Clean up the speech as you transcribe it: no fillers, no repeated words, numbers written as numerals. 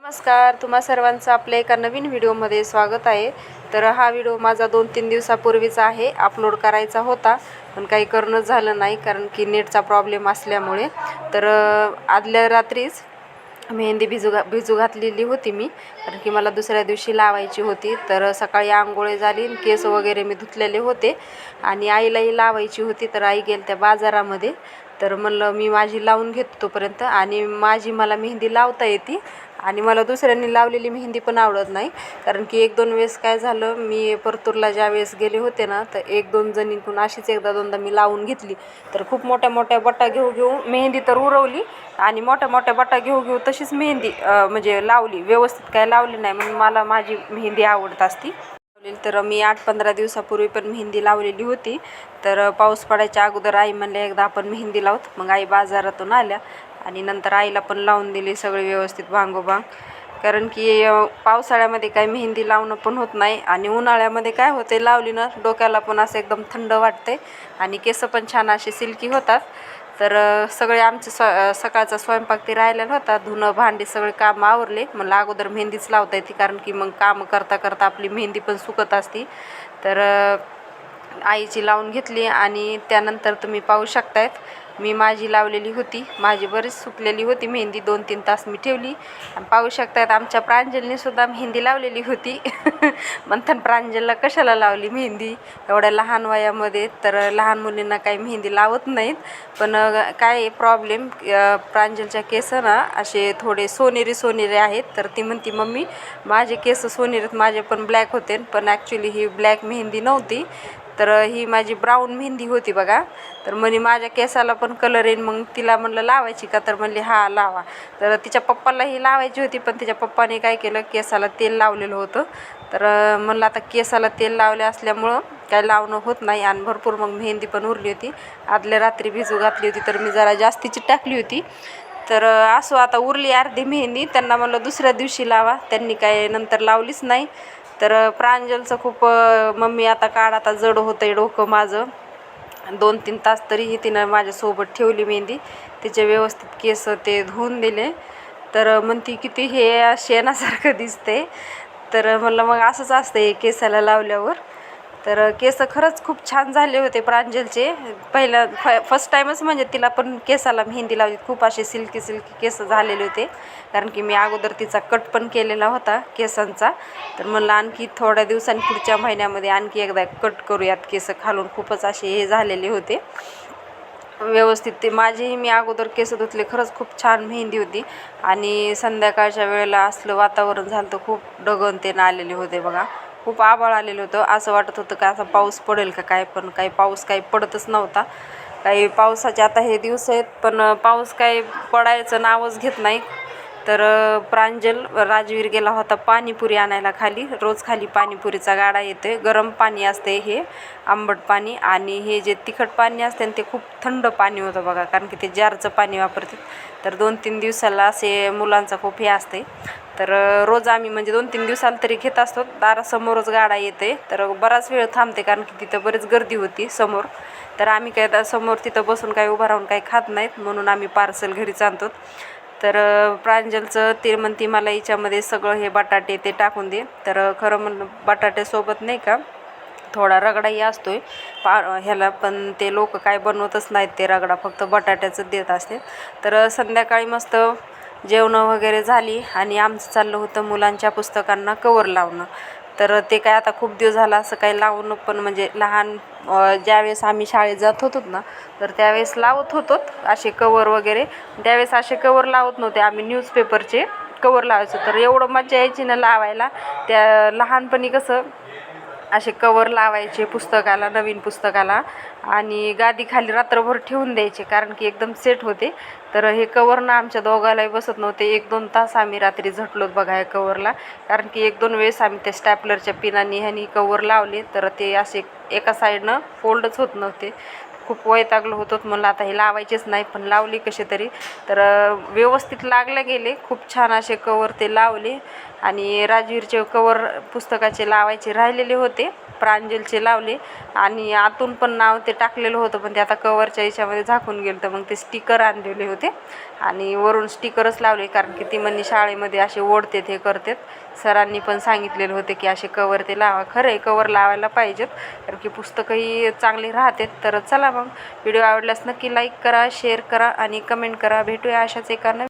नमस्कार, तुम्हा सर्वांचं आपल्या एका नवीन व्हिडिओमध्ये स्वागत आहे. तर हा व्हिडिओ माझा 2-3 दिवसापूर्वीचा आहे. अपलोड करायचा होता पण काही करणं झालं नाही कारण की नेटचा प्रॉब्लेम असल्यामुळे. तर आदल्या रात्रीच मेहंदी भिजू घातलेली होती मी, कारण की मला दुसऱ्या दिवशी लावायची होती. तर सकाळी आंघोळ झाली, केस वगैरे मी धुतलेले होते आणि आईलाही लावायची होती. तर आई गेली त्या बाजारामध्ये. तर म्हणलं मी माझी लावून घेतो तोपर्यंत, आणि मला मेहंदी लावता येते आणि मला दुसऱ्यांनी लावलेली मेहंदी पण आवडत नाही. कारण की 1-2 वेळेस काय झालं, मी परतूरला ज्यावेळेस गेले होते ना, तर 1-2 जणींकडून अशीच एकदा दोनदा मी लावून घेतली. तर खूप मोठ्या मोठ्या बटा घेऊ मेहंदी तर उरवली आणि मोठ्या मोठ्या बटा घेऊ तशीच मेहंदी म्हणजे लावली, व्यवस्थित काय लावली नाही. म्हणून मला माझी मेहंदी आवडत असती. तर मी 8-15 दिवसापूर्वी पण मेहंदी लावलेली होती. तर पाऊस पडायच्या अगोदर आई म्हणले एकदा आपण मेहंदी लावत. मग आई बाजारातून आल्या आणि नंतर आईला पण लावून दिली सगळे व्यवस्थित भांगोभांग. कारण की पावसाळ्यामध्ये काय मेहंदी लावणं पण होत नाही आणि उन्हाळ्यामध्ये काय होते, लावली ना डोक्याला पण असं एकदम थंड वाटते आणि केस पण छान असे सिल्की होतात. तर सगळे आमचे सकाळचा स्वयंपाक ते राहिलेला होता, धुणं भांडी सगळे काम आवरले. मला अगोदर मेहंदीच लावता येते कारण की मग काम करता करता आपली मेहंदी पण सुकत असती. तर आईची लावून घेतली आणि त्यानंतर तुम्ही पाहू शकतायत मी माझी लावलेली होती. माझी बरीच सुकलेली होती मेहंदी, 2-3 तास मी ठेवली. आणि पाहू शकतायत आमच्या प्रांजलने सुद्धा मेहंदी लावलेली होती. म्हणतात प्रांजलला कशाला लावली मेहंदी एवढ्या लहान वयामध्ये. तर लहान मुलींना काही मेहंदी लावत नाहीत, पण काय प्रॉब्लेम, प्रांजलच्या केस ना असे थोडे सोनेरी सोनेरी आहेत. तर ती म्हणती मम्मी माझे केस सोनेरीत, माझे पण ब्लॅक होते. पण ॲक्च्युली ही ब्लॅक मेहंदी नव्हती, तर ही माझी ब्राऊन मेहंदी होती बघा. तर म्हणे माझ्या केसाला पण कलर येईल. मग तिला म्हणलं लावायची का, तर म्हणली हा लावा. तर तिच्या पप्पालाही लावायची होती, पण तिच्या पप्पाने काय केलं, केसाला तेल लावलेलं होतं. तर म्हणलं आता केसाला तेल लावले असल्यामुळं काय लावणं होत नाही. आणि भरपूर मग मेहंदी पण उरली होती, आदल्या रात्री भिजू घातली होती, तर मी जरा जास्तीची टाकली होती. तर असो आता उरली अर्धी मेहंदी. त्यांना म्हणलं दुसऱ्या दिवशी लावा, त्यांनी काय नंतर लावलीच नाही. तर प्रांजलचं खूप मम्मी आता काढ, आता जड होतं आहे डोकं माझं. 2-3 तास तरीही तिनं माझ्यासोबत ठेवली मेहंदी, तिचे व्यवस्थित केस ते धुवून दिले. तर म्हणती किती हे शेणासारखं दिसते. तर म्हणलं मग असंच असते केसाला लावल्यावर. तर केस खरंच खूप छान झाले होते प्रांजलचे. फर्स्ट टाईमच म्हणजे तिला पण केसाला मेहंदी लावली. खूप असे सिल्की सिल्की केस झालेले होते, कारण की मी अगोदर तिचा कट पण केलेला होता केसांचा. तर म्हणलं आणखी थोड्या दिवसांनी पुढच्या महिन्यामध्ये आणखी एकदा कट करूयात केस खालून. खूपच असे हे झालेले होते व्यवस्थित. ते माझेही मी अगोदर केस धुतले, खरंच खूप छान मेहंदी होती. आणि संध्याकाळच्या वेळेला असलं वातावरण झालं तर खूप ढगन ते आलेले होते बघा. खूप आभाळ आलेलं होतं, असं वाटत होतं का असा पाऊस पडेल का काय, पण काही पाऊस काही पडतच नव्हता. काही पावसाचे आता हे दिवस आहेत पण पाऊस काही पडायचं नावच घेत नाही. तर प्रांजल राजवीर गेला होता पाणीपुरी आणायला खाली. रोज खाली पाणीपुरीचा गाडा येते, गरम पाणी असते हे आंबट पाणी, आणि हे जे तिखट पाणी असते ते खूप थंड पाणी होतं बघा, कारण की ते जारचं पाणी वापरते. तर 2-3 दिवसाला असे मुलांचा खूप हे असते. तर रोज आम्ही म्हणजे 2-3 दिवसाला तरी घेत असतो. दारासमोरच गाडा येते, तर बराच वेळ थांबते कारण की तिथं बरीच गर्दी होती समोर. तर आम्ही काय समोर तिथं बसून काही उभं राहून काही खात नाहीत, म्हणून आम्ही पार्सल घरीच आणतो. तर प्रांजलचं ते म्हणते मला याच्यामध्ये सगळं हे बटाटे ते टाकून दे. तर खरं म्हणलं बटाट्यासोबत नाही का थोडा रगडाही असतो आहे ह्याला, पण ते लोक काय बनवतच नाहीत ते रगडा, फक्त बटाट्याचं देत असते. तर संध्याकाळी मस्त जेवणं वगैरे झाली आणि आमचं चाललं होतं मुलांच्या पुस्तकांना कवर लावणं. तर ते काय आता खूप दिवस झाला असं काही लावणं, पण म्हणजे लहान ज्यावेळेस आम्ही शाळेत जात होतो ना, तर त्यावेळेस लावत होतो असे कवर वगैरे. त्यावेळेस असे कवर लावत नव्हते आम्ही, न्यूजपेपरचे कवर लावायचो. तर एवढं मजा यायची ना लावायला. त्या लहानपणी कसं असे कवर लावायचे पुस्तकाला, नवीन पुस्तकाला, आणि गादी खाली रात्रभर ठेवून द्यायचे कारण की एकदम सेट होते. तर हे कवर ना आमच्या दोघालाही बसत नव्हते. 1-2 तास आम्ही रात्री झटलोत बघा या कवरला, कारण की 1-2 वेळेस आम्ही त्या स्टॅपलरच्या पिनाने ह्यानी कवर लावले तर ते असे एका साईडनं फोल्डच होत नव्हते. खूप वैतागलो होतो, म्हणलं आता हे लावायचेच नाही, पण लावली कसे तरी. तर व्यवस्थित लागले गेले, खूप छान असे कवर ते लावले. आणि राजवीरचे कवर पुस्तकाचे लावायचे राहिलेले होते, प्रांजलचे लावले. आणि आतून पण नाव ते टाकलेलं होतं, पण ते आता कवरच्या याच्यामध्ये झाकून गेलं. तर मग ते स्टिकर आणलेले होते आणि वरून स्टिकरच लावले, कारण की ती म्हणली शाळेमध्ये असे ओढतात हे करतात. सरांनी पण सांगितलेलं होते की असे कवर ते लावा. खरं आहे, कवर लावायला पाहिजेत, कारण की पुस्तकंही चांगली राहतात. तर चला मग, व्हिडिओ आवडल्यास नक्की लाईक करा, शेअर करा आणि कमेंट करा. भेटूया अशाच एका